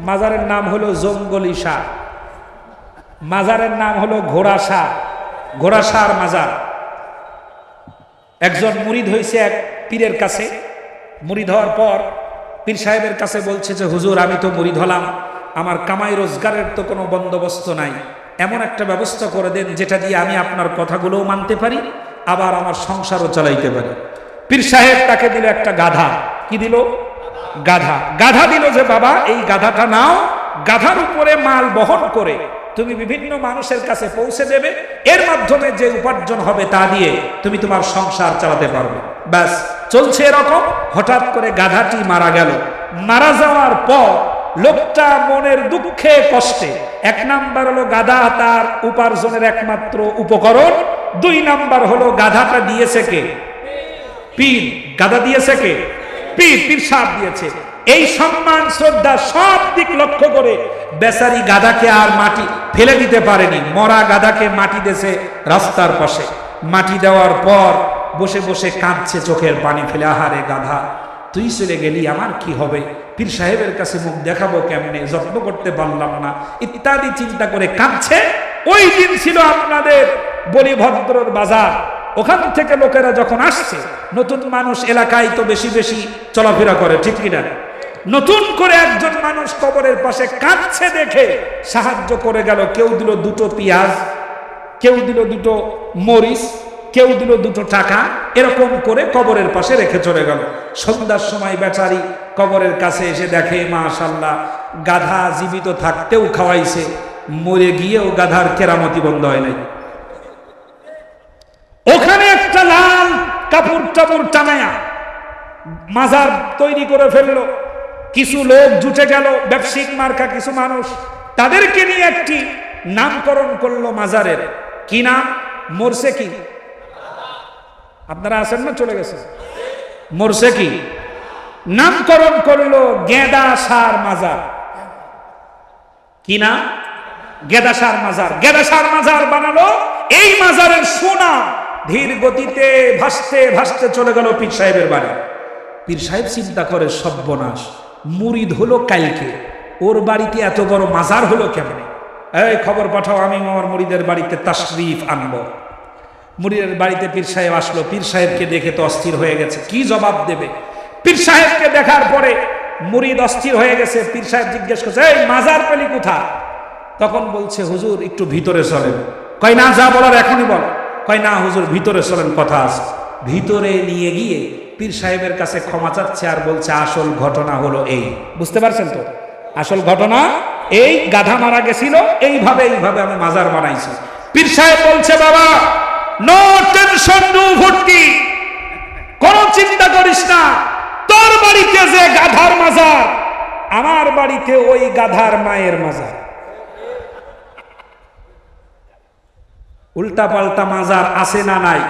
মাজারের নাম হলো জঙ্গলি শাহ, মাজারের নাম হলো ঘোড়া শাহ, ঘোড়া শাহর মাজার। একজন মুরিদ হয়েছে এক পীরের কাছে, মুরিদ হওয়ার পর পীর সাহেবের কাছে বলছে যে হুজুর, আমি তো মুরিদ হলাম, আমার কামাই রোজগারের তো কোনো বন্দোবস্ত নাই, এমন একটা ব্যবস্থা করে দেন যেটা দিয়ে আমি আপনার কথাগুলোও মানতে পারি, আবার আমার সংসারও চালাইতে পারি। পীর সাহেব তাকে দিল একটা গাধা। কি দিল? গাধা। গাধা দিল যে বাবা, এই গাধাটা নাও, গাধার উপরে মাল বহন করে তুমি বিভিন্ন মানুষের কাছে পৌঁছে দেবে, এর মাধ্যমে যে উপার্জন হবে তা দিয়ে তুমি তোমার সংসার চালাতে পারবে। ব্যাস চলছে এরকম। হঠাৎ করে গাধাটি মারা গেল। মারা যাওয়ার পর লোকটা মনের দুঃখে কষ্টে, এক নাম্বার হলো গাধা তার উপার্জনের একমাত্র উপকরণ, দুই নাম্বার হলো গাধাটা দিয়েছে কে? পীর। গাধা দিয়েছে কে? পীর। পীর সাহেব দিয়েছে। এই সম্মান শ্রদ্ধা সব দিক লক্ষ্য করে বেচারি গাধাকে আর মাটি ফেলে দিতে পারেনি, মরা গাধাকে মাটি দিয়েছে রাস্তার পাশে। মাটি দেওয়ার পর বসে বসে কাঁদছে, চোখের পানি ফেলে, আহারে গাধা তুই চলে গেলি, আমার কি হবে, পীর সাহেবের কাছে মুখ দেখাবো কেমনে, যত্ন করতে পারলাম না, ইত্যাদি চিন্তা করে কাঁদছে। ওই দিন ছিল আপনাদের বলিভদ্রর বাজার। ওখান থেকে লোকেরা যখন আসছে, নতুন মানুষ এলাকায় তো বেশি বেশি চলাফেরা করে, ঠিক কিনা? নতুন করে একজন মানুষ কবরের পাশে কাঁদছে দেখে সাহায্য করে গেল। কেউ দিল 2টো পেঁয়াজ, কেউ দিল 2টো মরিচ, কেউ দিল 2টো টাকা, এরকম করে কবরের পাশে রেখে চলে গেল। সন্ধ্যার সময় বেচারি কবরের কাছে এসে দেখে মাশাআল্লাহ, গাধা জীবিত থাকতেও খাওয়াইছে, মরে গিয়েও গাধার কেরামতি বন্ধ হয় নাই। ওখানে একটা লাল কাপড় টাপড় টানায়া মাজার তৈরি করে ফেললো। কিছু লোক জুটে গেল, ব্যবসায়িক মার্কা কিছু মানুষ, তাদেরকে নিয়ে একটি নামকরণ করলো মাজারের। কি নাম? মরছে কি? আপনারা আছেন না চলে গেছে? মরছে কি? নামকরণ করলো গেদা সার মাজার। কি নাম? গেদা সার মাজার। গেদা সার মাজার বানালো। এই মাজারের সোনা ধীর গতিতে ভাসতে ভাসতে চলে গেল পীর সাহেবের বাড়ি। পীর সাহেব চিন্তা করে, সর্বনাশ, মুরিদ হলো কালকে, ওর বাড়িতে এত বড় মাজার হলো কেমনে? এই খবর পাঠাও, আমি আমার মুরিদের বাড়িতে তাশরীফ আনবো। মুরিদের বাড়িতে পীর সাহেব আসলো। পীর সাহেবকে দেখে তো অস্থির হয়ে গেছে, কি জবাব দেবে? পীর সাহেবকে দেখার পরে মুরিদ অস্থির হয়ে গেছে। পীর সাহেব জিজ্ঞেস করছে, এই মাজার পেলি কোথায়? তখন বলছে, হুজুর একটু ভিতরে চলেন। কয় না, যা বলার এখনই বল। কয় না হুজুর, ভিতরে চলেন, কথা আছে। ভিতরে নিয়ে গিয়ে পীর সাহেবের কাছে ক্ষমা চাচ্ছে আর বলছে, আসল ঘটনা হলো এই। বুঝতে পারছেন তো? আসল ঘটনা এই, গাধা মারা গেছিল, এইভাবে আমি মাজার বানাইছি। পীর সাহেব বলছে, বাবা নো টেনশন, নো ভর্তি, কোন চিন্তা করিস না, তোর বাড়িতে যে গাধার মাজার, আমার বাড়িতে ওই গাধার মায়ের মাজার। উল্টা পাল্টা মাজার আছে না নাই?